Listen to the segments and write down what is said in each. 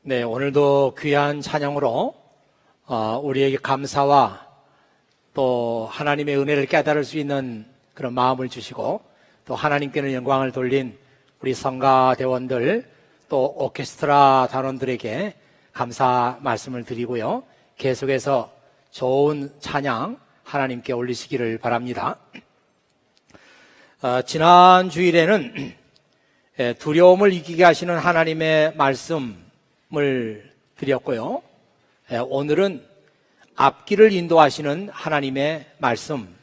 네, 오늘도 귀한 찬양으로 우리에게 감사와 또 하나님의 은혜를 깨달을 수 있는 그런 마음을 주시고 또 하나님께는 영광을 돌린 우리 성가 대원들 또 오케스트라 단원들에게 감사 말씀을 드리고요. 계속해서 좋은 찬양 하나님께 올리시기를 바랍니다. 지난 주일에는 두려움을 이기게 하시는 하나님의 말씀을 드렸고요. 오늘은 앞길을 인도하시는 하나님의 말씀,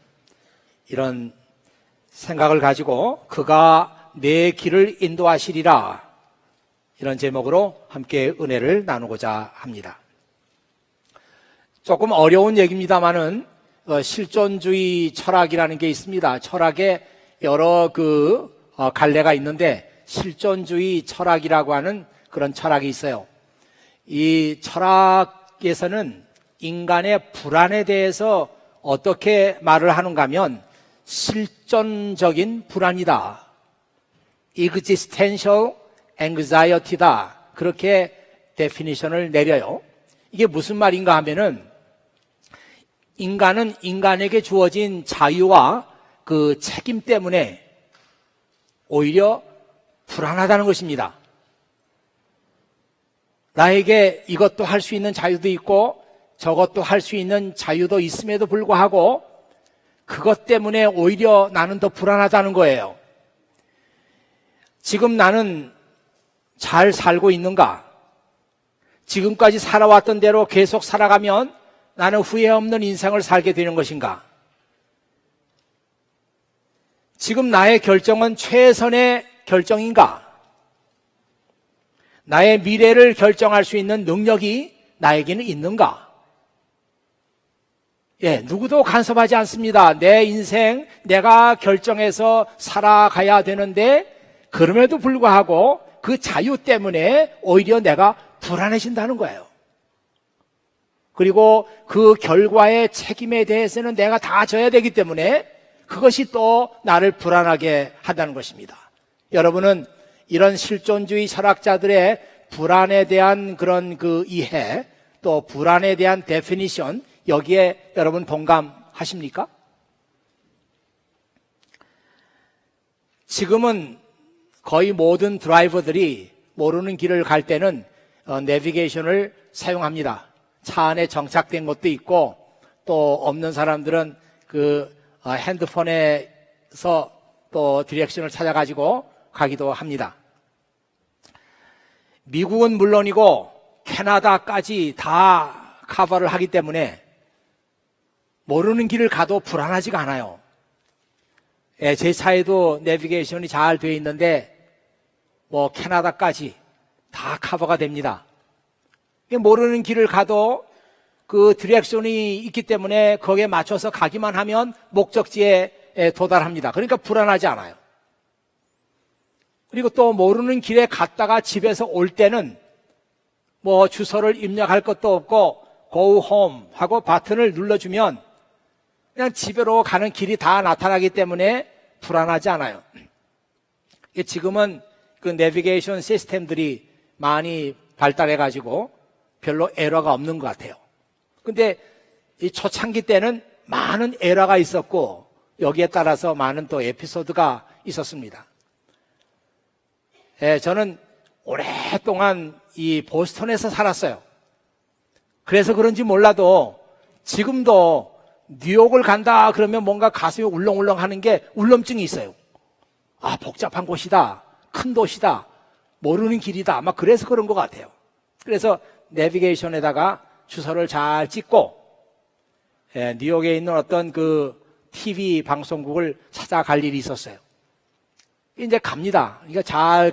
이런 생각을 가지고 그가 내 길을 인도하시리라, 이런 제목으로 함께 은혜를 나누고자 합니다. 조금 어려운 얘기입니다만은 실존주의 철학이라는 게 있습니다. 철학에 여러 갈래가 있는데 실존주의 철학이라고 하는 그런 철학이 있어요. 이 철학에서는 인간의 불안에 대해서 어떻게 말을 하는가 하면 실존적인 불안이다, existential anxiety다, 그렇게 데피니션을 내려요. 이게 무슨 말인가 하면은 인간은 인간에게 주어진 자유와 그 책임 때문에 오히려 불안하다는 것입니다. 나에게 이것도 할 수 있는 자유도 있고 저것도 할 수 있는 자유도 있음에도 불구하고 그것 때문에 오히려 나는 더 불안하다는 거예요. 지금 나는 잘 살고 있는가? 지금까지 살아왔던 대로 계속 살아가면 나는 후회 없는 인생을 살게 되는 것인가? 지금 나의 결정은 최선의 결정인가? 나의 미래를 결정할 수 있는 능력이 나에게는 있는가? 누구도 간섭하지 않습니다. 내 인생 내가 결정해서 살아가야 되는데 그럼에도 불구하고 그 자유 때문에 오히려 내가 불안해진다는 거예요. 그리고 그 결과의 책임에 대해서는 내가 다 져야 되기 때문에 그것이 또 나를 불안하게 한다는 것입니다. 여러분은 이런 실존주의 철학자들의 불안에 대한 그런 이해, 또 불안에 대한 데피니션, 여기에 여러분 동감하십니까? 지금은 거의 모든 드라이버들이 모르는 길을 갈 때는 내비게이션을 사용합니다. 차 안에 정착된 것도 있고 또 없는 사람들은 핸드폰에서 또 디렉션을 찾아가지고 가기도 합니다. 미국은 물론이고 캐나다까지 다 커버를 하기 때문에 모르는 길을 가도 불안하지가 않아요. 제 차에도 내비게이션이 잘 되어 있는데 캐나다까지 다 커버가 됩니다. 모르는 길을 가도 그 디렉션이 있기 때문에 거기에 맞춰서 가기만 하면 목적지에 도달합니다. 그러니까 불안하지 않아요. 그리고 또 모르는 길에 갔다가 집에서 올 때는 주소를 입력할 것도 없고 go home 하고 버튼을 눌러주면 그냥 집으로 가는 길이 다 나타나기 때문에 불안하지 않아요. 지금은 그 내비게이션 시스템들이 많이 발달해가지고 별로 에러가 없는 것 같아요. 근데 이 초창기 때는 많은 에러가 있었고 여기에 따라서 많은 또 에피소드가 있었습니다. 저는 오랫동안 이 보스턴에서 살았어요. 그래서 그런지 몰라도 지금도 뉴욕을 간다 그러면 뭔가 가슴이 울렁울렁 하는 게 울렁증이 있어요. 복잡한 곳이다, 큰 도시다, 모르는 길이다, 아마 그래서 그런 것 같아요. 그래서 내비게이션에다가 주소를 잘 찍고 뉴욕에 있는 어떤 TV 방송국을 찾아갈 일이 있었어요. 이제 갑니다. 그러니까 잘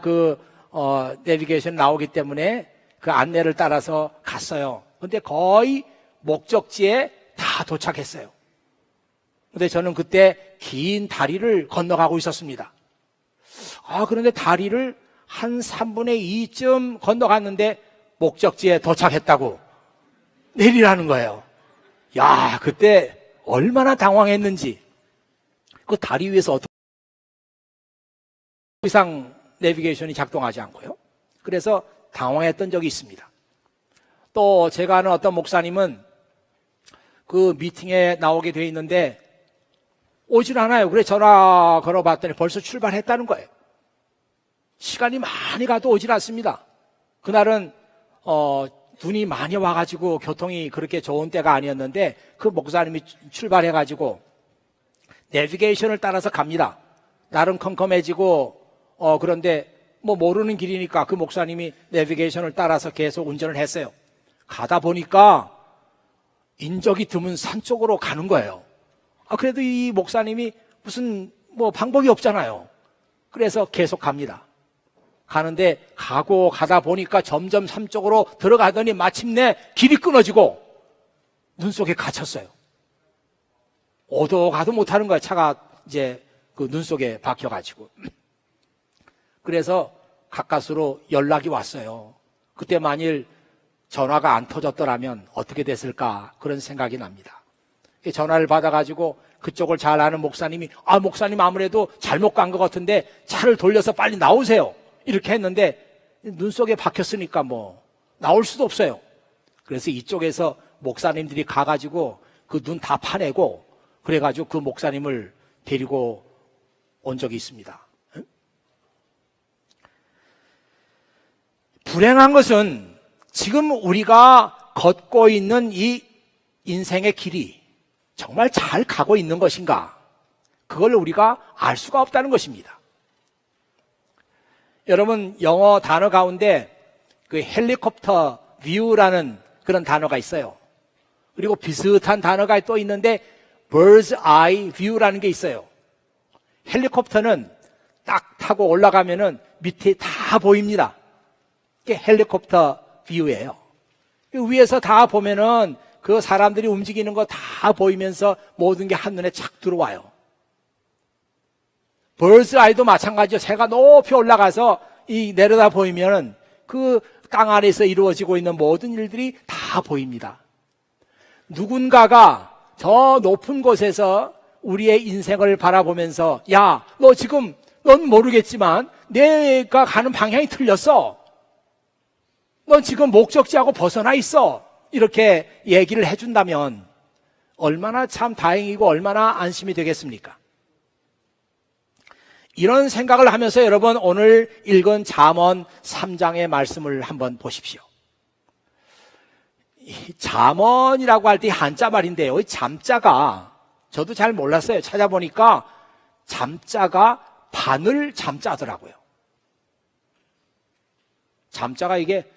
내비게이션 나오기 때문에 그 안내를 따라서 갔어요. 근데 거의 목적지에 다 도착했어요. 근데 저는 그때 긴 다리를 건너가고 있었습니다. 그런데 다리를 한 3분의 2쯤 건너갔는데 목적지에 도착했다고 내리라는 거예요. 그때 얼마나 당황했는지. 그 다리 위에서 어떻게 이상 내비게이션이 작동하지 않고요. 그래서 당황했던 적이 있습니다. 또 제가 아는 어떤 목사님은 그 미팅에 나오게 돼 있는데 오질 않아요. 그래 전화 걸어봤더니 벌써 출발했다는 거예요. 시간이 많이 가도 오질 않습니다. 그날은 눈이 많이 와가지고 교통이 그렇게 좋은 때가 아니었는데 그 목사님이 출발해가지고 내비게이션을 따라서 갑니다. 나름 컴컴해지고 그런데 뭐 모르는 길이니까 그 목사님이 내비게이션을 따라서 계속 운전을 했어요. 가다 보니까 인적이 드문 산 쪽으로 가는 거예요. 그래도 이 목사님이 무슨 뭐 방법이 없잖아요. 그래서 계속 갑니다. 가는데 가다 보니까 점점 산 쪽으로 들어가더니 마침내 길이 끊어지고 눈 속에 갇혔어요. 오도 가도 못하는 거예요. 차가 이제 그 눈 속에 박혀가지고. 그래서 가까스로 연락이 왔어요. 그때 만일 전화가 안 터졌더라면 어떻게 됐을까 그런 생각이 납니다. 전화를 받아가지고 그쪽을 잘 아는 목사님이 목사님 아무래도 잘못 간 것 같은데 차를 돌려서 빨리 나오세요 이렇게 했는데 눈 속에 박혔으니까 뭐 나올 수도 없어요. 그래서 이쪽에서 목사님들이 가가지고 그 눈 다 파내고 그래가지고 그 목사님을 데리고 온 적이 있습니다. 불행한 것은 지금 우리가 걷고 있는 이 인생의 길이 정말 잘 가고 있는 것인가? 그걸 우리가 알 수가 없다는 것입니다. 여러분, 영어 단어 가운데 그 헬리콥터 뷰라는 그런 단어가 있어요. 그리고 비슷한 단어가 또 있는데 bird's eye view라는 게 있어요. 헬리콥터는 딱 타고 올라가면은 밑에 다 보입니다. 이게 헬리콥터 뷰예요. 위에서 다 보면은 그 사람들이 움직이는 거 다 보이면서 모든 게 한눈에 착 들어와요. bird's eye도 마찬가지죠. 새가 높이 올라가서 내려다 보이면은 그 땅 안에서 이루어지고 있는 모든 일들이 다 보입니다. 누군가가 저 높은 곳에서 우리의 인생을 바라보면서 야, 너 지금 넌 모르겠지만 내가 가는 방향이 틀렸어. 넌 지금 목적지하고 벗어나 있어. 이렇게 얘기를 해준다면 얼마나 참 다행이고 얼마나 안심이 되겠습니까? 이런 생각을 하면서 여러분 오늘 읽은 잠언 3장의 말씀을 한번 보십시오. 잠언이라고 할 때 한자 말인데요. 잠자가 저도 잘 몰랐어요. 찾아보니까 잠자가 바늘 잠자더라고요. 잠자가 이게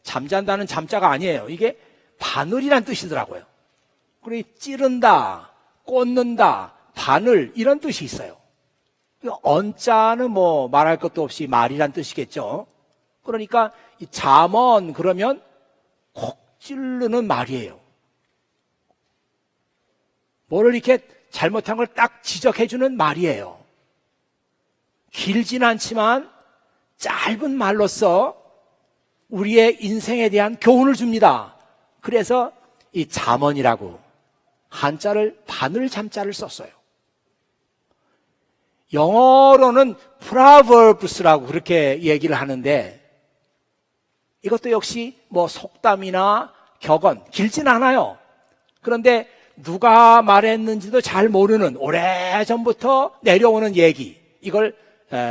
잠잔다는 잠자가 아니에요. 이게 바늘이란 뜻이더라고요. 그리고 찌른다, 꽂는다, 바늘 이런 뜻이 있어요. 언자는 뭐 말할 것도 없이 말이란 뜻이겠죠. 그러니까 이 잠언 그러면 콕 찌르는 말이에요. 뭐를 이렇게 잘못한 걸 딱 지적해주는 말이에요. 길진 않지만 짧은 말로써 우리의 인생에 대한 교훈을 줍니다. 그래서 이 잠언이라고 한자를 바늘 잠자를 썼어요. 영어로는 proverbs라고 그렇게 얘기를 하는데 이것도 역시 뭐 속담이나 격언 길진 않아요. 그런데 누가 말했는지도 잘 모르는 오래전부터 내려오는 얘기, 이걸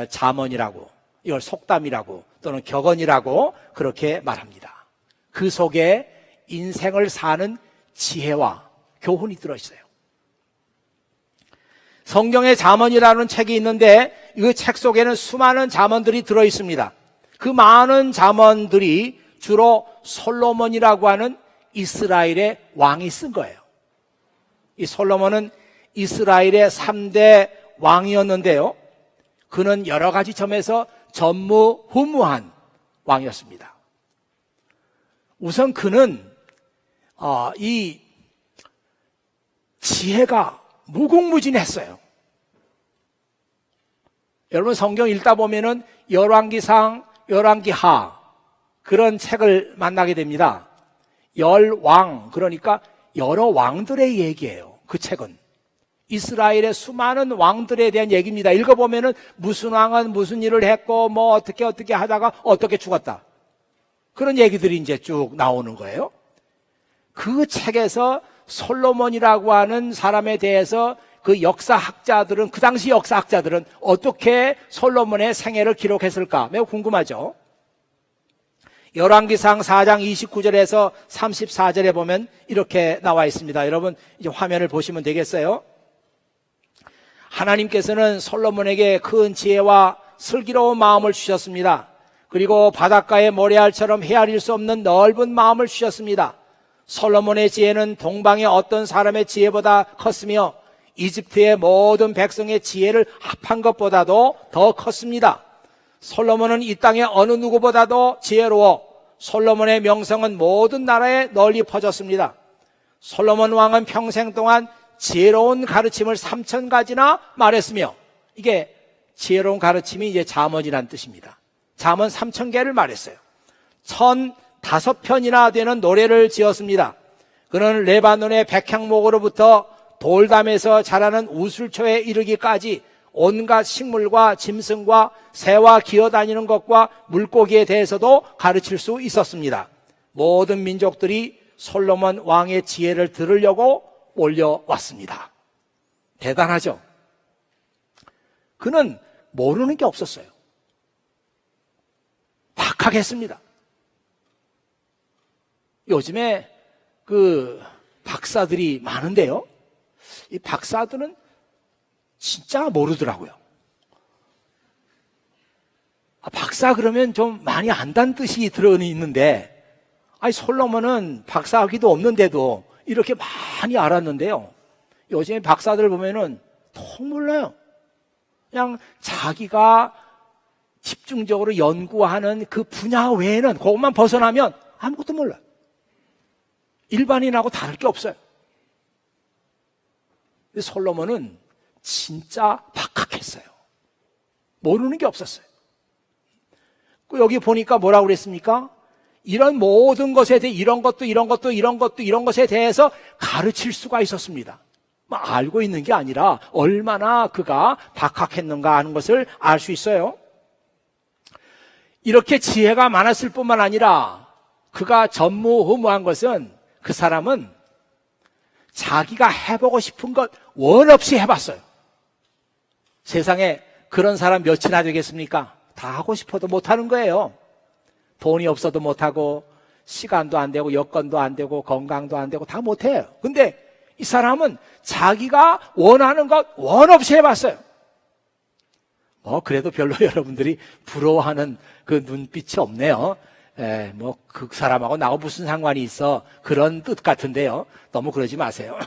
잠언이라고, 이걸 속담이라고 또는 격언이라고 그렇게 말합니다. 그 속에 인생을 사는 지혜와 교훈이 들어있어요. 성경의 잠언이라는 책이 있는데 이 책 속에는 수많은 잠언들이 들어있습니다. 그 많은 잠언들이 주로 솔로몬이라고 하는 이스라엘의 왕이 쓴 거예요. 이 솔로몬은 이스라엘의 3대 왕이었는데요. 그는 여러 가지 점에서 전무후무한 왕이었습니다. 우선 그는 이 지혜가 무궁무진했어요. 여러분 성경 읽다 보면은 열왕기상, 열왕기하 그런 책을 만나게 됩니다. 열왕 그러니까 여러 왕들의 얘기예요. 그 책은 이스라엘의 수많은 왕들에 대한 얘기입니다. 읽어보면은 무슨 왕은 무슨 일을 했고 뭐 어떻게 하다가 어떻게 죽었다 그런 얘기들이 이제 쭉 나오는 거예요. 그 책에서 솔로몬이라고 하는 사람에 대해서 그 역사학자들은, 그 당시 역사학자들은 어떻게 솔로몬의 생애를 기록했을까? 매우 궁금하죠? 열왕기상 4장 29절에서 34절에 보면 이렇게 나와 있습니다. 여러분 이제 화면을 보시면 되겠어요? 하나님께서는 솔로몬에게 큰 지혜와 슬기로운 마음을 주셨습니다. 그리고 바닷가의 모래알처럼 헤아릴 수 없는 넓은 마음을 주셨습니다. 솔로몬의 지혜는 동방의 어떤 사람의 지혜보다 컸으며 이집트의 모든 백성의 지혜를 합한 것보다도 더 컸습니다. 솔로몬은 이 땅의 어느 누구보다도 지혜로워 솔로몬의 명성은 모든 나라에 널리 퍼졌습니다. 솔로몬 왕은 평생 동안 지혜로운 가르침을 3,000가지나 말했으며, 이게 지혜로운 가르침이 이제 잠언이란 뜻입니다. 잠언 3,000개를 말했어요. 1,005편이나 되는 노래를 지었습니다. 그는 레바논의 백향목으로부터 돌담에서 자라는 우슬초에 이르기까지 온갖 식물과 짐승과 새와 기어다니는 것과 물고기에 대해서도 가르칠 수 있었습니다. 모든 민족들이 솔로몬 왕의 지혜를 들으려고 몰려왔습니다. 대단하죠? 그는 모르는 게 없었어요. 박학했습니다. 요즘에 그 박사들이 많은데요, 이 박사들은 진짜 모르더라고요. 박사 그러면 좀 많이 안다는 뜻이 들어있는데, 아니 솔로몬은 박사학위도 없는데도 이렇게 많이 알았는데요, 요즘에 박사들 보면은 통 몰라요. 그냥 자기가 집중적으로 연구하는 그 분야 외에는, 그것만 벗어나면 아무것도 몰라요. 일반인하고 다를 게 없어요. 근데 솔로몬은 진짜 박학했어요. 모르는 게 없었어요. 여기 보니까 뭐라고 그랬습니까? 이런 모든 것에 대해, 이런 것에 대해서 가르칠 수가 있었습니다. 알고 있는 게 아니라 얼마나 그가 박학했는가 하는 것을 알 수 있어요. 이렇게 지혜가 많았을 뿐만 아니라 그가 전무후무한 것은, 그 사람은 자기가 해보고 싶은 것 원 없이 해봤어요. 세상에 그런 사람 몇이나 되겠습니까? 다 하고 싶어도 못하는 거예요. 돈이 없어도 못하고, 시간도 안 되고, 여건도 안 되고, 건강도 안 되고, 다 못해요. 근데 이 사람은 자기가 원하는 것 원 없이 해봤어요. 그래도 별로 여러분들이 부러워하는 그 눈빛이 없네요. 그 사람하고 나하고 무슨 상관이 있어, 그런 뜻 같은데요. 너무 그러지 마세요.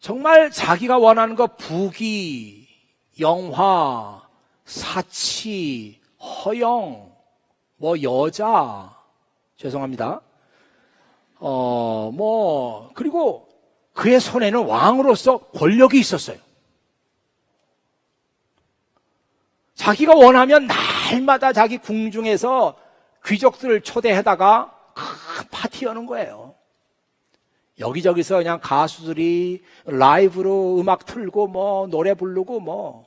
정말 자기가 원하는 것, 부귀, 영화, 사치, 허영, 여자, 죄송합니다. 그리고 그의 손에는 왕으로서 권력이 있었어요. 자기가 원하면 날마다 자기 궁중에서 귀족들을 초대해다가 큰 파티 여는 거예요. 여기저기서 그냥 가수들이 라이브로 음악 틀고 노래 부르고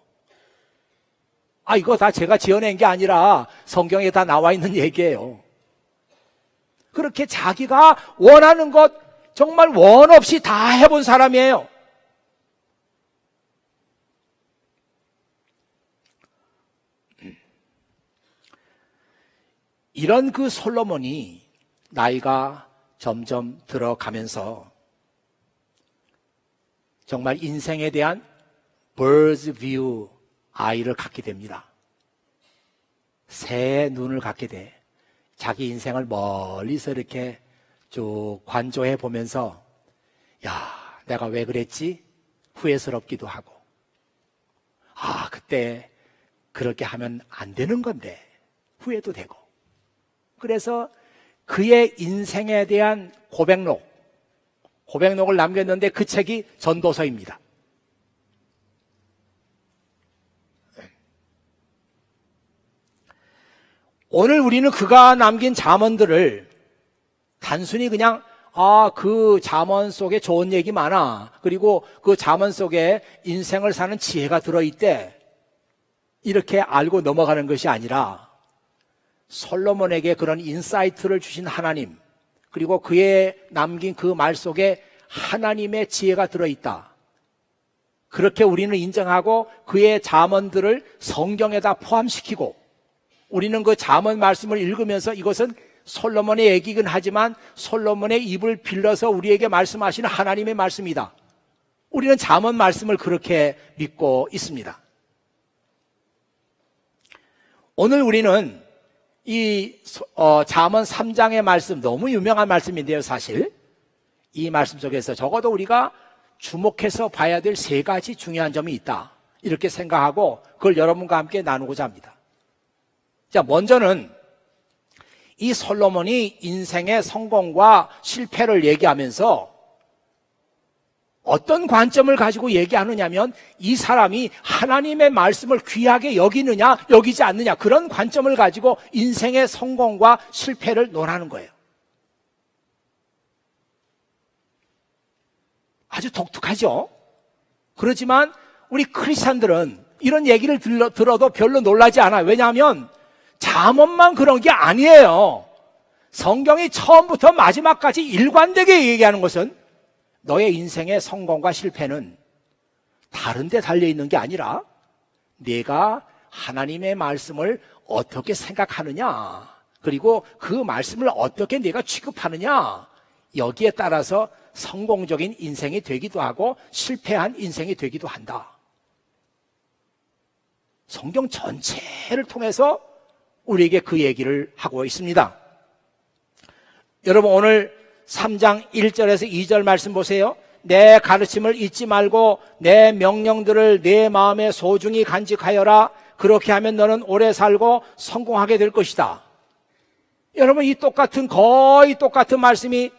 이거 다 제가 지어낸 게 아니라 성경에 다 나와 있는 얘기예요. 그렇게 자기가 원하는 것 정말 원 없이 다 해본 사람이에요. 이런 그 솔로몬이 나이가 점점 들어가면서 정말 인생에 대한 bird's view 아이를 갖게 됩니다. 새 눈을 갖게 돼. 자기 인생을 멀리서 이렇게 쭉 관조해 보면서, 내가 왜 그랬지? 후회스럽기도 하고, 그때 그렇게 하면 안 되는 건데 후회도 되고. 그래서 그의 인생에 대한 고백록을 남겼는데 그 책이 전도서입니다. 오늘 우리는 그가 남긴 잠언들을 단순히 그냥 그 잠언 속에 좋은 얘기 많아, 그리고 그 잠언 속에 인생을 사는 지혜가 들어있대, 이렇게 알고 넘어가는 것이 아니라 솔로몬에게 그런 인사이트를 주신 하나님, 그리고 그의 남긴 그 말 속에 하나님의 지혜가 들어있다. 그렇게 우리는 인정하고 그의 잠언들을 성경에다 포함시키고, 우리는 그 잠언 말씀을 읽으면서 이것은 솔로몬의 얘기긴 하지만 솔로몬의 입을 빌려서 우리에게 말씀하시는 하나님의 말씀이다. 우리는 잠언 말씀을 그렇게 믿고 있습니다. 오늘 우리는 이 잠언 3장의 말씀, 너무 유명한 말씀인데요, 사실 이 말씀 속에서 적어도 우리가 주목해서 봐야 될 세 가지 중요한 점이 있다, 이렇게 생각하고 그걸 여러분과 함께 나누고자 합니다. 자, 먼저는 이 솔로몬이 인생의 성공과 실패를 얘기하면서 어떤 관점을 가지고 얘기하느냐면, 이 사람이 하나님의 말씀을 귀하게 여기느냐 여기지 않느냐, 그런 관점을 가지고 인생의 성공과 실패를 논하는 거예요. 아주 독특하죠? 그렇지만 우리 크리스찬들은 이런 얘기를 들어도 별로 놀라지 않아요. 왜냐하면 잠언만 그런 게 아니에요. 성경이 처음부터 마지막까지 일관되게 얘기하는 것은 너의 인생의 성공과 실패는 다른 데 달려있는 게 아니라 내가 하나님의 말씀을 어떻게 생각하느냐, 그리고 그 말씀을 어떻게 내가 취급하느냐, 여기에 따라서 성공적인 인생이 되기도 하고 실패한 인생이 되기도 한다. 성경 전체를 통해서 우리에게 그 얘기를 하고 있습니다. 여러분, 오늘 3장 1절에서 2절 말씀 보세요. 내 가르침을 잊지 말고 내 명령들을 내 마음에 소중히 간직하여라. 그렇게 하면 너는 오래 살고 성공하게 될 것이다. 여러분, 이 거의 똑같은 말씀이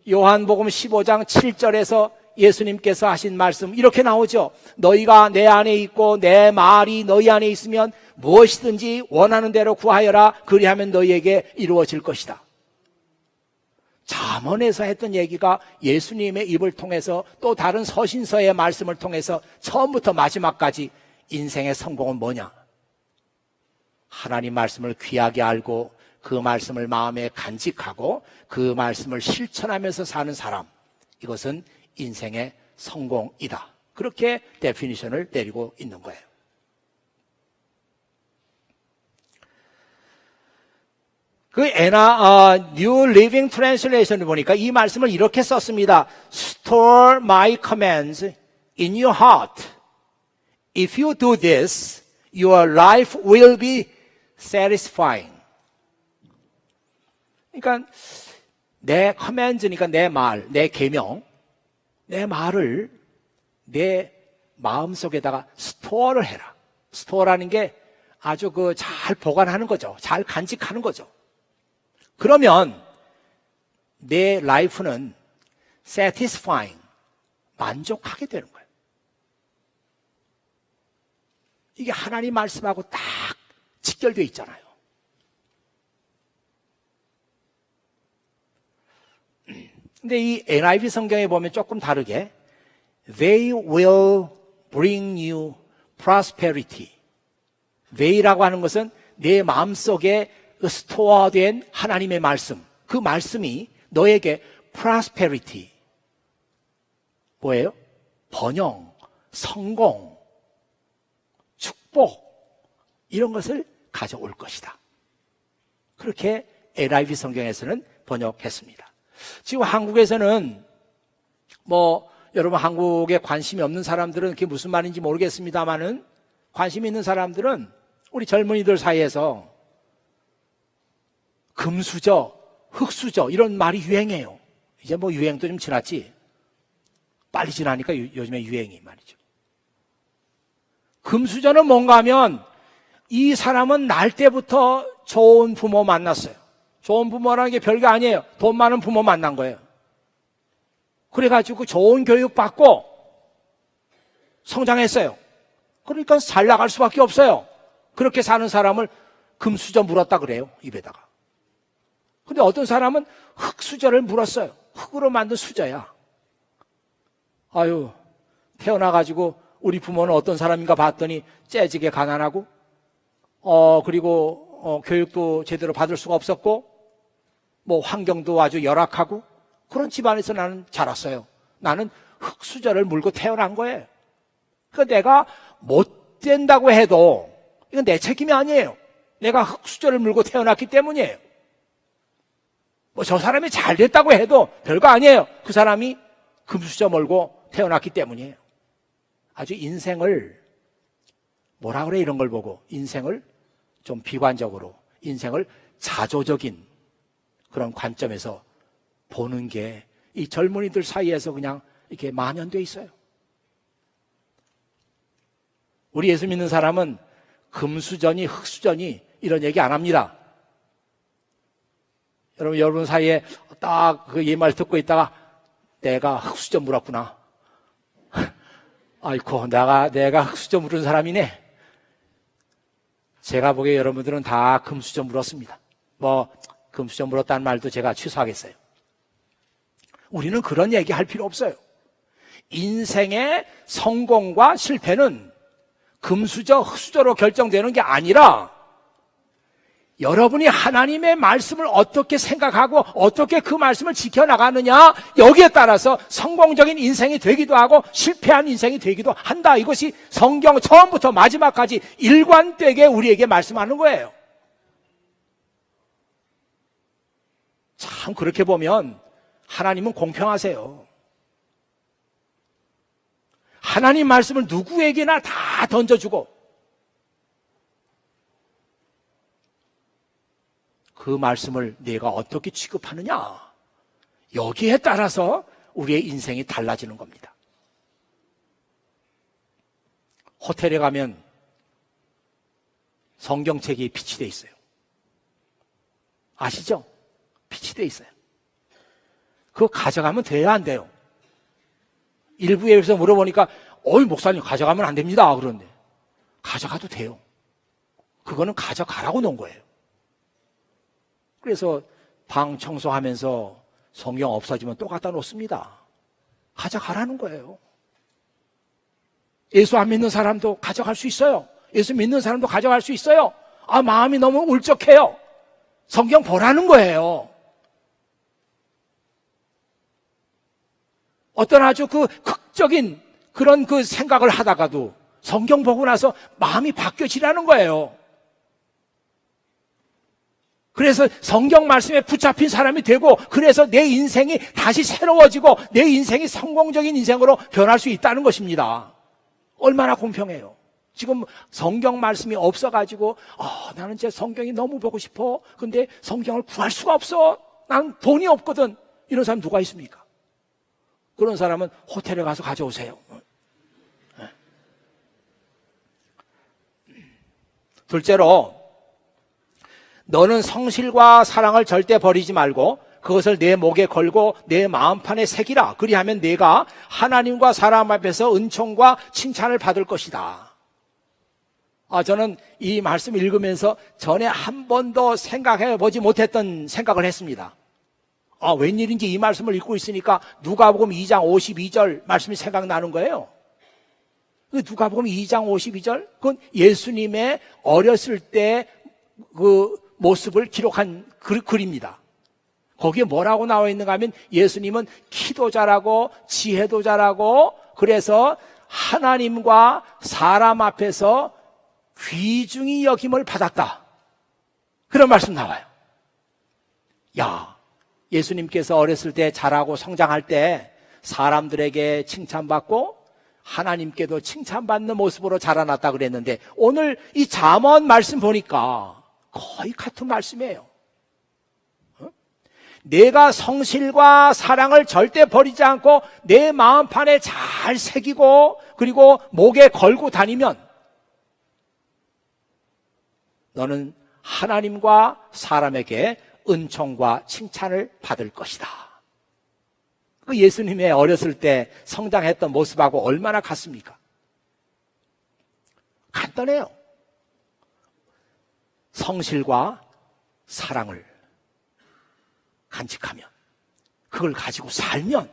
요한복음 15장 7절에서 예수님께서 하신 말씀 이렇게 나오죠. 너희가 내 안에 있고 내 말이 너희 안에 있으면 무엇이든지 원하는 대로 구하여라. 그리하면 너희에게 이루어질 것이다. 잠언에서 했던 얘기가 예수님의 입을 통해서 또 다른 서신서의 말씀을 통해서 처음부터 마지막까지 인생의 성공은 뭐냐? 하나님 말씀을 귀하게 알고 그 말씀을 마음에 간직하고 그 말씀을 실천하면서 사는 사람, 이것은 인생의 성공이다. 그렇게 데피니션을 내리고 있는 거예요. 그 New Living Translation을 보니까 이 말씀을 이렇게 썼습니다. Store my commands in your heart. If you do this, your life will be satisfying. 그러니까 내 commands니까 내 말, 내 계명, 내 말을 내 마음속에다가 스토어를 해라. 스토어라는 게 아주 잘 보관하는 거죠. 잘 간직하는 거죠. 그러면 내 라이프는 satisfying, 만족하게 되는 거예요. 이게 하나님 말씀하고 딱 직결되어 있잖아요. 근데 이 NIV 성경에 보면 조금 다르게 They will bring you prosperity. They라고 하는 것은 내 마음속에 스토어된 하나님의 말씀, 그 말씀이 너에게 prosperity, 뭐예요? 번영, 성공, 축복, 이런 것을 가져올 것이다. 그렇게 NIV 성경에서는 번역했습니다. 지금 한국에서는 여러분 한국에 관심이 없는 사람들은 그게 무슨 말인지 모르겠습니다만은 관심 있는 사람들은 우리 젊은이들 사이에서 금수저, 흙수저 이런 말이 유행해요. 이제 유행도 좀 지났지. 빨리 지나니까 요즘에 유행이 말이죠. 금수저는 뭔가 하면 이 사람은 날 때부터 좋은 부모 만났어요. 좋은 부모라는 게 별게 아니에요. 돈 많은 부모 만난 거예요. 그래가지고 좋은 교육 받고 성장했어요. 그러니까 잘 나갈 수밖에 없어요. 그렇게 사는 사람을 금수저 물었다 그래요, 입에다가. 근데 어떤 사람은 흙수저를 물었어요. 흙으로 만든 수저야. 아유, 태어나가지고 우리 부모는 어떤 사람인가 봤더니 째지게 가난하고 그리고 교육도 제대로 받을 수가 없었고 환경도 아주 열악하고 그런 집안에서 나는 자랐어요. 나는 흙수저를 물고 태어난 거예요. 그러니까 내가 못 된다고 해도 이건 내 책임이 아니에요. 내가 흙수저를 물고 태어났기 때문이에요. 저 사람이 잘 됐다고 해도 별거 아니에요. 그 사람이 금수저 몰고 태어났기 때문이에요. 아주 인생을 뭐라 그래 이런 걸 보고 인생을 좀 비관적으로 인생을 자조적인 그런 관점에서 보는 게 이 젊은이들 사이에서 그냥 이렇게 만연돼 있어요. 우리 예수 믿는 사람은 금수저니 흙수저니 이런 얘기 안 합니다. 여러분 사이에 딱 그 이 말 듣고 있다가 내가 흙수저 물었구나. 아이고 내가 흙수저 물은 사람이네. 제가 보기에 여러분들은 다 금수저 물었습니다. 금수저 물었다는 말도 제가 취소하겠어요. 우리는 그런 얘기 할 필요 없어요. 인생의 성공과 실패는 금수저, 흙수저로 결정되는 게 아니라 여러분이 하나님의 말씀을 어떻게 생각하고 어떻게 그 말씀을 지켜나가느냐 여기에 따라서 성공적인 인생이 되기도 하고 실패한 인생이 되기도 한다. 이것이 성경 처음부터 마지막까지 일관되게 우리에게 말씀하는 거예요. 참 그렇게 보면 하나님은 공평하세요. 하나님 말씀을 누구에게나 다 던져주고 그 말씀을 내가 어떻게 취급하느냐 여기에 따라서 우리의 인생이 달라지는 겁니다. 호텔에 가면 성경책이 비치되어 있어요. 아시죠? 비치되어 있어요. 그거 가져가면 돼요, 안 돼요? 일부에서 물어보니까 목사님 가져가면 안 됩니다. 그런데 가져가도 돼요. 그거는 가져가라고 놓은 거예요. 그래서 방 청소하면서 성경 없어지면 또 갖다 놓습니다. 가져가라는 거예요. 예수 안 믿는 사람도 가져갈 수 있어요. 예수 믿는 사람도 가져갈 수 있어요. 마음이 너무 울적해요. 성경 보라는 거예요. 어떤 아주 극적인 그런 생각을 하다가도 성경 보고 나서 마음이 바뀌어지라는 거예요. 그래서 성경 말씀에 붙잡힌 사람이 되고 그래서 내 인생이 다시 새로워지고 내 인생이 성공적인 인생으로 변할 수 있다는 것입니다. 얼마나 공평해요. 지금 성경 말씀이 없어가지고 나는 제 성경이 너무 보고 싶어. 근데 성경을 구할 수가 없어. 난 돈이 없거든. 이런 사람 누가 있습니까? 그런 사람은 호텔에 가서 가져오세요. 둘째로 너는 성실과 사랑을 절대 버리지 말고 그것을 내 목에 걸고 내 마음판에 새기라. 그리하면 내가 하나님과 사람 앞에서 은총과 칭찬을 받을 것이다. 저는 이 말씀 읽으면서 전에 한 번도 생각해 보지 못했던 생각을 했습니다. 웬일인지 이 말씀을 읽고 있으니까 누가복음 2장 52절 말씀이 생각나는 거예요. 누가복음 2장 52절 그건 예수님의 어렸을 때 그 모습을 기록한 글입니다. 거기에 뭐라고 나와 있는가 하면 예수님은 키도 잘하고 지혜도 잘하고 그래서 하나님과 사람 앞에서 귀중히 여김을 받았다. 그런 말씀 나와요. 예수님께서 어렸을 때 자라고 성장할 때 사람들에게 칭찬받고 하나님께도 칭찬받는 모습으로 자라났다 그랬는데 오늘 이 잠언 말씀 보니까 거의 같은 말씀이에요. 내가 성실과 사랑을 절대 버리지 않고 내 마음판에 잘 새기고 그리고 목에 걸고 다니면 너는 하나님과 사람에게 은총과 칭찬을 받을 것이다. 그 예수님의 어렸을 때 성장했던 모습하고 얼마나 같습니까? 간단해요. 성실과 사랑을 간직하면 그걸 가지고 살면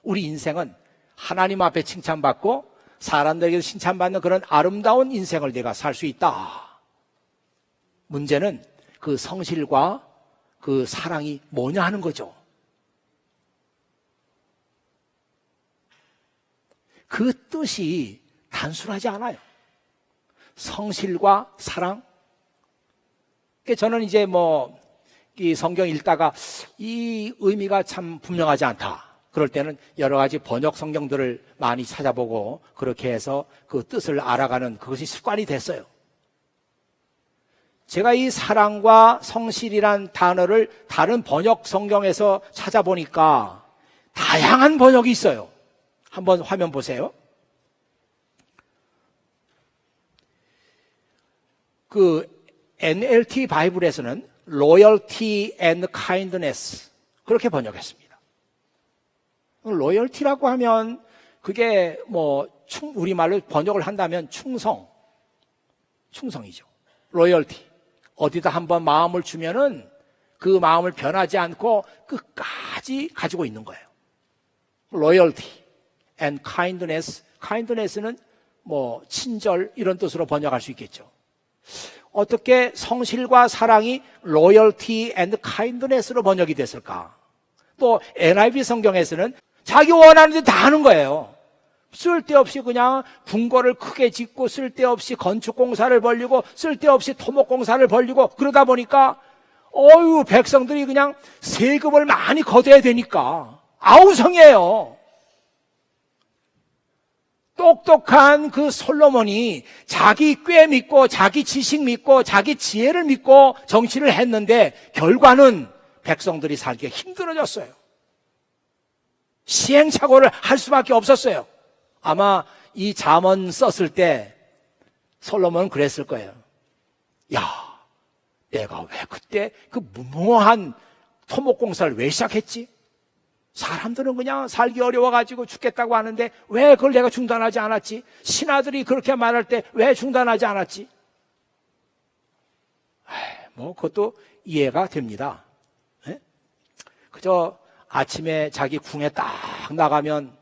우리 인생은 하나님 앞에 칭찬받고 사람들에게 칭찬받는 그런 아름다운 인생을 내가 살 수 있다. 문제는 그 성실과 그 사랑이 뭐냐 하는 거죠. 그 뜻이 단순하지 않아요. 성실과 사랑. 저는 이제 이 성경 읽다가 이 의미가 참 분명하지 않다. 그럴 때는 여러 가지 번역 성경들을 많이 찾아보고 그렇게 해서 그 뜻을 알아가는 그것이 습관이 됐어요. 제가 이 사랑과 성실이란 단어를 다른 번역 성경에서 찾아보니까 다양한 번역이 있어요. 한번 화면 보세요. 그 NLT 바이블에서는 loyalty and kindness 그렇게 번역했습니다. 로열티라고 하면 그게 우리말로 번역을 한다면 충성이죠. 로열티. 어디다 한번 마음을 주면은 그 마음을 변하지 않고 끝까지 가지고 있는 거예요. loyalty and kindness. kindness는 친절 이런 뜻으로 번역할 수 있겠죠. 어떻게 성실과 사랑이 loyalty and kindness로 번역이 됐을까? 또 NIV 성경에서는 자기 원하는 데 다 하는 거예요. 쓸데없이 그냥 궁궐을 크게 짓고 쓸데없이 건축공사를 벌리고 쓸데없이 토목공사를 벌리고 그러다 보니까 백성들이 그냥 세금을 많이 걷어야 되니까 아우성이에요. 똑똑한 그 솔로몬이 자기 꾀 믿고 자기 지식 믿고 자기 지혜를 믿고 정치를 했는데 결과는 백성들이 살기가 힘들어졌어요. 시행착오를 할 수밖에 없었어요. 아마 이 잠언 썼을 때 솔로몬은 그랬을 거예요. 야, 내가 왜 그때 그 무모한 토목공사를 왜 시작했지? 사람들은 그냥 살기 어려워가지고 죽겠다고 하는데 왜 그걸 내가 중단하지 않았지? 신하들이 그렇게 말할 때 왜 중단하지 않았지? 그것도 이해가 됩니다. 네? 그저 아침에 자기 궁에 딱 나가면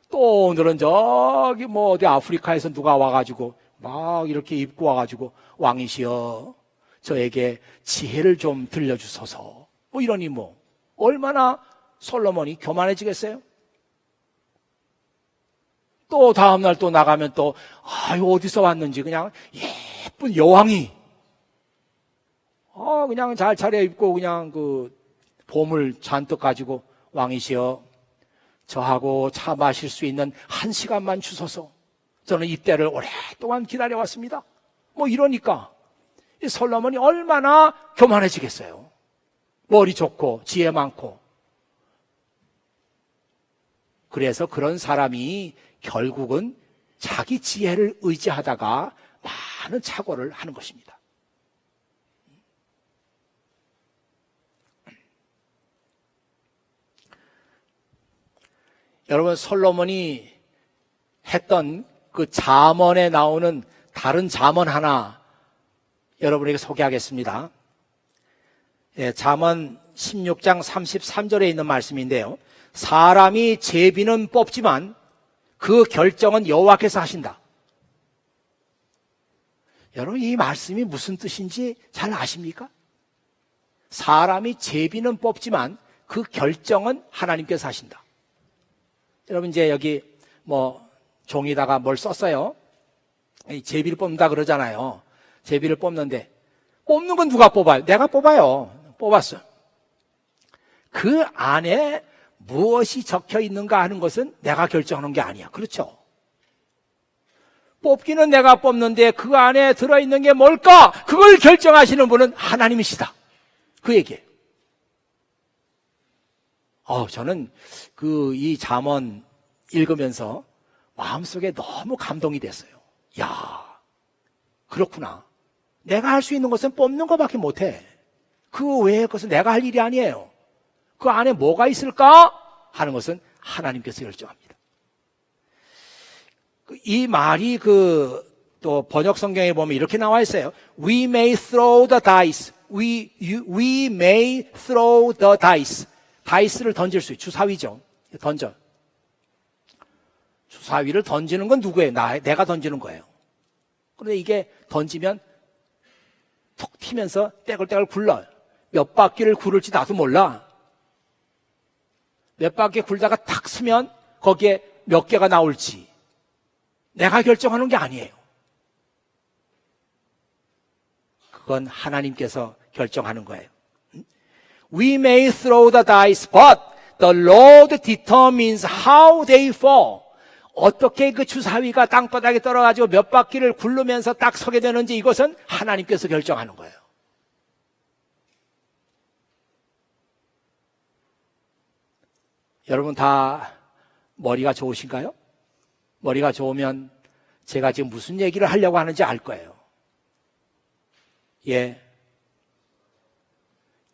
또 오늘은 저기 어디 아프리카에서 누가 와가지고 막 이렇게 입고 와가지고 왕이시여 저에게 지혜를 좀 들려주소서 이러니 얼마나 솔로몬이 교만해지겠어요? 또 다음날 또 나가면 또 어디서 왔는지 그냥 예쁜 여왕이 그냥 잘 차려입고 그냥 그 보물 잔뜩 가지고 왕이시여 저하고 차 마실 수 있는 1시간만 주소서. 저는 이때를 오랫동안 기다려왔습니다. 이러니까 이 솔로몬이 얼마나 교만해지겠어요. 머리 좋고 지혜 많고. 그래서 그런 사람이 결국은 자기 지혜를 의지하다가 많은 착오를 하는 것입니다. 여러분, 솔로몬이 했던 그 잠언에 나오는 다른 잠언 하나 여러분에게 소개하겠습니다. 잠언 16장 33절에 있는 말씀인데요. 사람이 제비는 뽑지만 그 결정은 여호와께서 하신다. 여러분, 이 말씀이 무슨 뜻인지 잘 아십니까? 사람이 제비는 뽑지만 그 결정은 하나님께서 하신다. 여러분, 이제 여기 종이다가 뭘 썼어요? 제비를 뽑는다 그러잖아요. 제비를 뽑는데 뽑는 건 누가 뽑아요? 내가 뽑아요. 뽑았어. 그 안에 무엇이 적혀 있는가 하는 것은 내가 결정하는 게 아니야. 그렇죠? 뽑기는 내가 뽑는데 그 안에 들어있는 게 뭘까? 그걸 결정하시는 분은 하나님이시다. 그 얘기예요. 저는 이 잠언 읽으면서 마음속에 너무 감동이 됐어요. 야, 그렇구나. 내가 할 수 있는 것은 뽑는 것밖에 못해. 그 외의 것은 내가 할 일이 아니에요. 그 안에 뭐가 있을까? 하는 것은 하나님께서 결정합니다. 이 말이 또 번역 성경에 보면 이렇게 나와 있어요. We may throw the dice. We may throw the dice. 다이스를 던질 수 있어요. 주사위죠. 던져. 주사위를 던지는 건 누구예요? 내가 던지는 거예요. 그런데 이게 던지면 툭 튀면서 떼굴떼굴 굴러요. 몇 바퀴를 굴을지 나도 몰라. 몇 바퀴 굴다가 탁 서면 거기에 몇 개가 나올지 내가 결정하는 게 아니에요. 그건 하나님께서 결정하는 거예요. We may throw the dice, but the Lord determines how they fall. 어떻게 그 주사위가 땅바닥에 떨어가지고 몇 바퀴를 굴르면서 딱 서게 되는지 이것은 하나님께서 결정하는 거예요. 여러분 다 머리가 좋으신가요? 머리가 좋으면 제가 지금 무슨 얘기를 하려고 하는지 알 거예요. 예.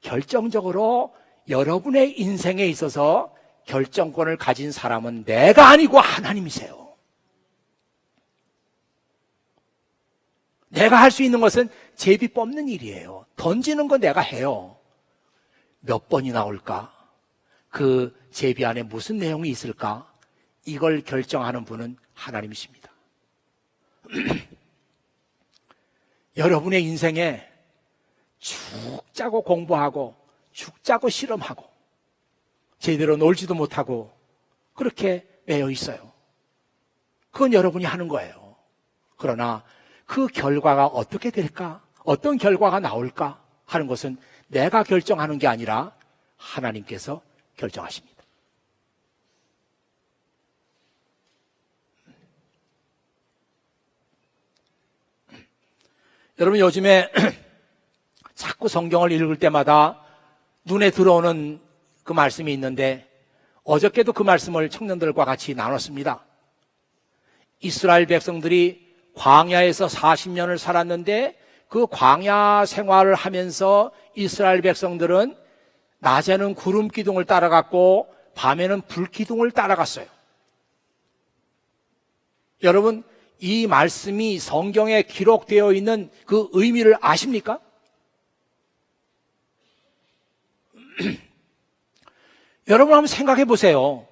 결정적으로 여러분의 인생에 있어서 결정권을 가진 사람은 내가 아니고 하나님이세요. 내가 할 수 있는 것은 제비 뽑는 일이에요. 던지는 건 내가 해요. 몇 번이 나올까? 그 제비 안에 무슨 내용이 있을까? 이걸 결정하는 분은 하나님이십니다. 여러분의 인생에 죽 짜고 공부하고 죽 짜고 실험하고 제대로 놀지도 못하고 그렇게 매여 있어요. 그건 여러분이 하는 거예요. 그러나 그 결과가 어떻게 될까? 어떤 결과가 나올까? 하는 것은 내가 결정하는 게 아니라 하나님께서 결정하십니다. 여러분 요즘에 자꾸 성경을 읽을 때마다 눈에 들어오는 그 말씀이 있는데 어저께도 그 말씀을 청년들과 같이 나눴습니다. 이스라엘 백성들이 광야에서 40년을 살았는데 그 광야 생활을 하면서 이스라엘 백성들은 낮에는 구름 기둥을 따라갔고 밤에는 불 기둥을 따라갔어요. 여러분 이 말씀이 성경에 기록되어 있는 그 의미를 아십니까? 여러분 한번 생각해 보세요.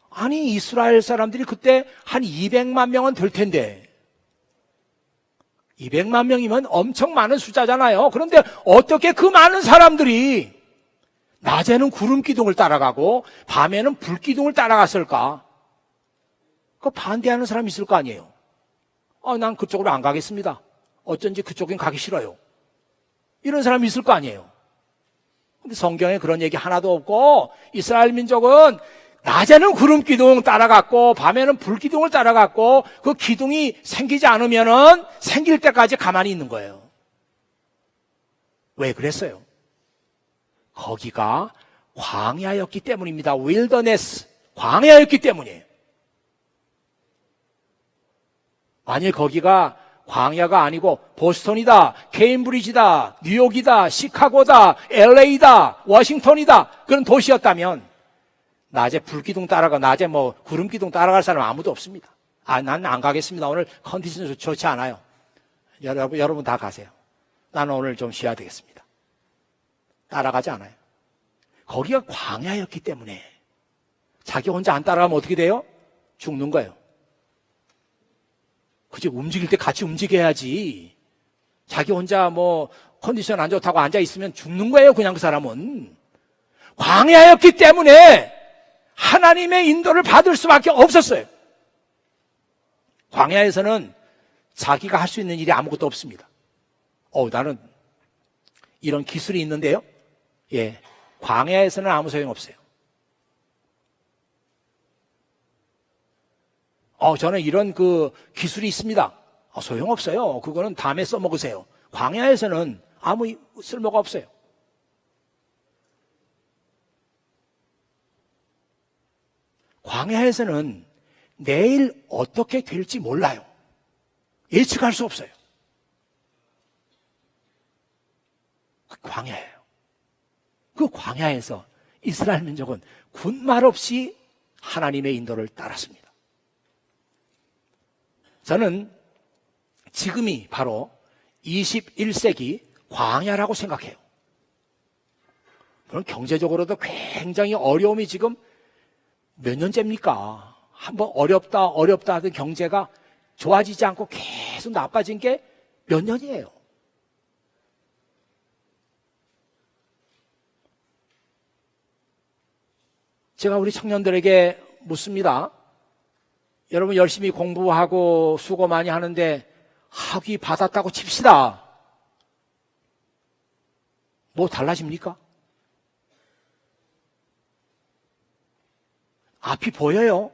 아니 이스라엘 사람들이 그때 한 200만 명은 될 텐데 200만 명이면 엄청 많은 숫자잖아요. 그런데 어떻게 그 많은 사람들이 낮에는 구름 기둥을 따라가고 밤에는 불 기둥을 따라갔을까? 그 반대하는 사람이 있을 거 아니에요. 난 그쪽으로 안 가겠습니다. 어쩐지 그쪽엔 가기 싫어요. 이런 사람이 있을 거 아니에요. 근데 성경에 그런 얘기 하나도 없고 이스라엘 민족은 낮에는 구름 기둥 따라갔고 밤에는 불 기둥을 따라갔고 그 기둥이 생기지 않으면은 생길 때까지 가만히 있는 거예요. 왜 그랬어요? 거기가 광야였기 때문입니다. wilderness, 광야였기 때문이에요. 만일 거기가 광야가 아니고 보스턴이다, 케임브리지다, 뉴욕이다, 시카고다, LA다, 워싱턴이다 그런 도시였다면 낮에 불기둥 따라가 낮에 뭐 구름기둥 따라갈 사람 아무도 없습니다. 난 안 가겠습니다. 오늘 컨디션이 좋지 않아요. 여러분 다 가세요. 나는 오늘 좀 쉬어야 되겠습니다. 따라가지 않아요. 거기가 광야였기 때문에 자기 혼자 안 따라가면 어떻게 돼요? 죽는 거예요. 그치, 움직일 때 같이 움직여야지. 자기 혼자 뭐 컨디션 안 좋다고 앉아 있으면 죽는 거예요. 그냥 그 사람은. 광야였기 때문에 하나님의 인도를 받을 수밖에 없었어요. 광야에서는 자기가 할 수 있는 일이 아무것도 없습니다. 나는 이런 기술이 있는데요. 예, 광야에서는 아무 소용없어요. 저는 이런 그 기술이 있습니다. 소용없어요. 그거는 다음에 써먹으세요. 광야에서는 아무 쓸모가 없어요. 광야에서는 내일 어떻게 될지 몰라요. 예측할 수 없어요. 광야예요. 그 광야에서 이스라엘 민족은 군말 없이 하나님의 인도를 따랐습니다. 저는 지금이 바로 21세기 광야라고 생각해요. 물론 경제적으로도 굉장히 어려움이 지금 몇 년째입니까? 한번 어렵다 하던 경제가 좋아지지 않고 계속 나빠진 게 몇 년이에요. 제가 우리 청년들에게 묻습니다. 여러분 열심히 공부하고 수고 많이 하는데 학위 받았다고 칩시다. 뭐 달라집니까? 앞이 보여요.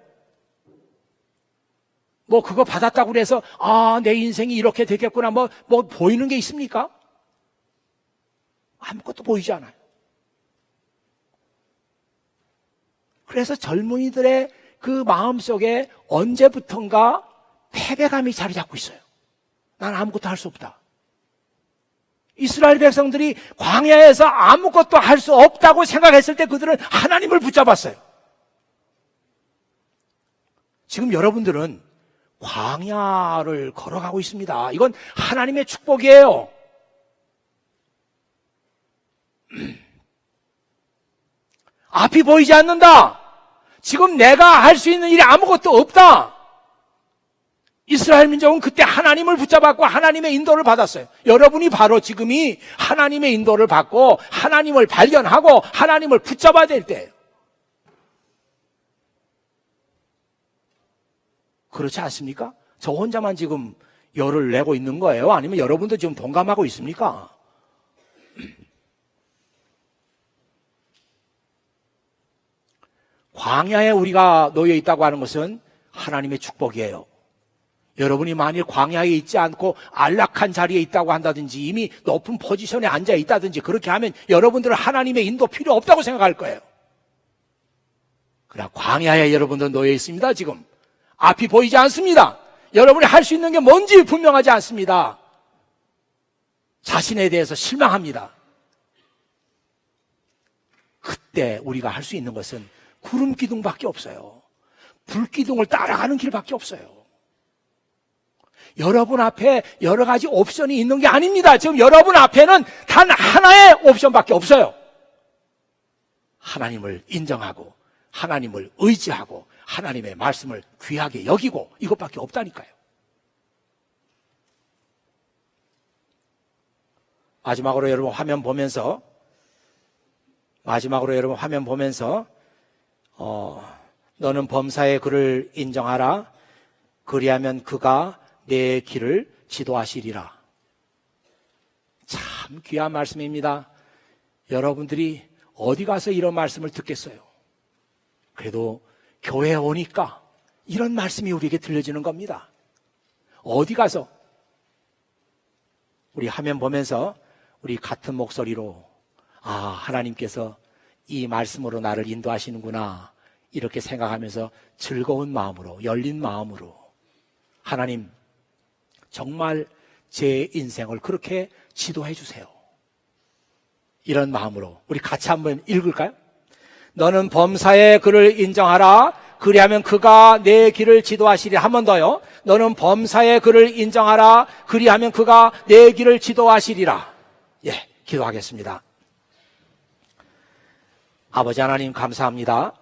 뭐 그거 받았다고 그래서 내 인생이 이렇게 되겠구나 뭐 보이는 게 있습니까? 아무것도 보이지 않아요. 그래서 젊은이들의 그 마음속에 언제부턴가 패배감이 자리 잡고 있어요. 난 아무것도 할 수 없다. 이스라엘 백성들이 광야에서 아무것도 할 수 없다고 생각했을 때 그들은 하나님을 붙잡았어요. 지금 여러분들은 광야를 걸어가고 있습니다. 이건 하나님의 축복이에요. 앞이 보이지 않는다. 지금 내가 할 수 있는 일이 아무것도 없다. 이스라엘 민족은 그때 하나님을 붙잡았고 하나님의 인도를 받았어요. 여러분이 바로 지금이 하나님의 인도를 받고 하나님을 발견하고 하나님을 붙잡아야 될 때예요. 그렇지 않습니까? 저 혼자만 지금 열을 내고 있는 거예요? 아니면 여러분도 지금 동감하고 있습니까? 광야에 우리가 놓여 있다고 하는 것은 하나님의 축복이에요. 여러분이 만일 광야에 있지 않고 안락한 자리에 있다고 한다든지 이미 높은 포지션에 앉아 있다든지 그렇게 하면 여러분들은 하나님의 인도 필요 없다고 생각할 거예요. 그러나 광야에 여러분들 놓여 있습니다. 지금 앞이 보이지 않습니다. 여러분이 할 수 있는 게 뭔지 분명하지 않습니다. 자신에 대해서 실망합니다. 그때 우리가 할 수 있는 것은 구름 기둥밖에 없어요. 불 기둥을 따라가는 길밖에 없어요. 여러분 앞에 여러 가지 옵션이 있는 게 아닙니다. 지금 여러분 앞에는 단 하나의 옵션밖에 없어요. 하나님을 인정하고 하나님을 의지하고 하나님의 말씀을 귀하게 여기고 이것밖에 없다니까요. 마지막으로 여러분 화면 보면서 너는 범사의 그를 인정하라. 그리하면 그가 내 길을 지도하시리라. 참 귀한 말씀입니다. 여러분들이 어디 가서 이런 말씀을 듣겠어요? 그래도 교회에 오니까 이런 말씀이 우리에게 들려지는 겁니다. 어디 가서 우리 화면 보면서 우리 같은 목소리로 하나님께서 이 말씀으로 나를 인도하시는구나 이렇게 생각하면서 즐거운 마음으로 열린 마음으로 하나님 정말 제 인생을 그렇게 지도해 주세요. 이런 마음으로 우리 같이 한번 읽을까요? 너는 범사의 그를 인정하라. 그리하면 그가 내 길을 지도하시리. 한 번 더요. 너는 범사의 그를 인정하라. 그리하면 그가 내 길을 지도하시리라. 기도하겠습니다. 아버지 하나님 감사합니다.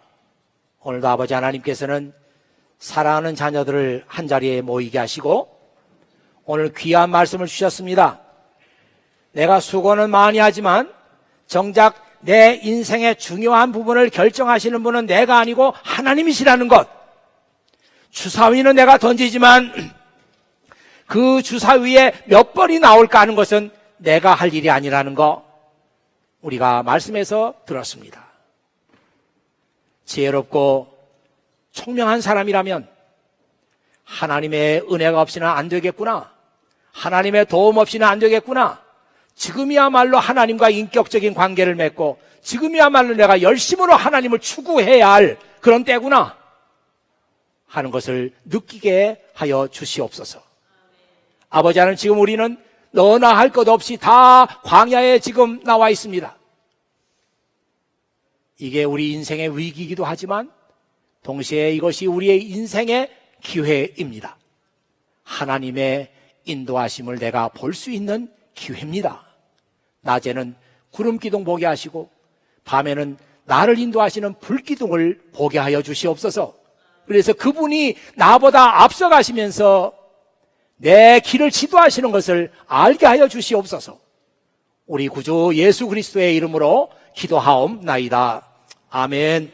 오늘도 아버지 하나님께서는 사랑하는 자녀들을 한자리에 모이게 하시고 오늘 귀한 말씀을 주셨습니다. 내가 수고는 많이 하지만 정작 내 인생의 중요한 부분을 결정하시는 분은 내가 아니고 하나님이시라는 것. 주사위는 내가 던지지만 그 주사위에 몇 벌이 나올까 하는 것은 내가 할 일이 아니라는 것 우리가 말씀에서 들었습니다. 지혜롭고 총명한 사람이라면 하나님의 은혜가 없이는 안 되겠구나. 하나님의 도움 없이는 안 되겠구나. 지금이야말로 하나님과 인격적인 관계를 맺고 지금이야말로 내가 열심으로 하나님을 추구해야 할 그런 때구나 하는 것을 느끼게 하여 주시옵소서. 아버지 하나님 지금 우리는 너나 할 것 없이 다 광야에 지금 나와 있습니다. 이게 우리 인생의 위기이기도 하지만 동시에 이것이 우리의 인생의 기회입니다. 하나님의 인도하심을 내가 볼 수 있는 기회입니다. 낮에는 구름 기둥 보게 하시고 밤에는 나를 인도하시는 불 기둥을 보게 하여 주시옵소서. 그래서 그분이 나보다 앞서가시면서 내 길을 지도하시는 것을 알게 하여 주시옵소서. 우리 구주 예수 그리스도의 이름으로 기도하옵나이다. 아멘.